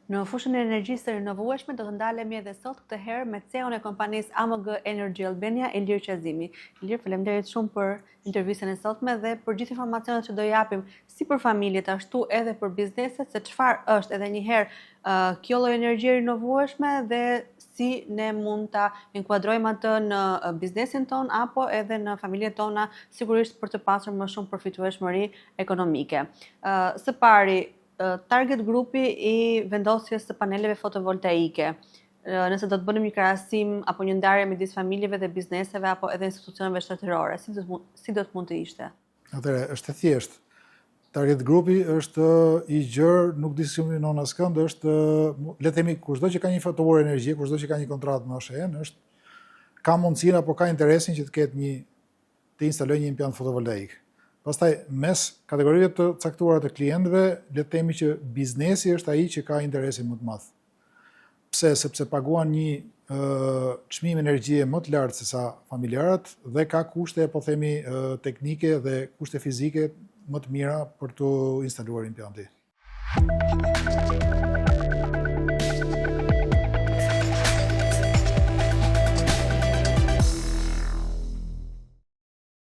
Në fushën e energjisë së rinovueshme do të ndalemi edhe sot këtë herë me CEO-n e kompanisë AMG Energy Albania, Ilir Qazimi. Ilir, faleminderit shumë për intervistën e sotme dhe për gjithë informacionet që do japim si për familjet ashtu edhe për bizneset, se çfarë është edhe një herë kjo lloj energjie rinovueshme dhe si ne mund ta inkuadrojmë atë në biznesin ton apo edhe në familjet tona, sigurisht për të pasur më shumë përfitueshmëri ekonomike. Së pari, target grupi i vendosjes së paneleve fotovoltaike. Nëse do të bënim një krahasim apo një ndarje midis familjeve dhe bizneseve apo edhe institucioneve shtetërore, si do të mund të ishte? Atëherë, është e thjeshtë. Target grupi është i gjerë, nuk diskriminon askënd, është, le të themi, kushdo që ka një fatuar energjie, kushdo që ka një kontratë me OSHE-n, ka mundësinë apo ka interesin që të instalojë një impiant fotovoltaik. Pastaj, mes kategorive të caktuara të klientëve, le të themi që biznesi është ai që ka interesin më të madh. Pse? Sepse paguan një çmim energjie më të lartë se sa familjarët dhe ka kushte, po themi, teknike dhe kushte fizike më të mira për të instaluar impianti.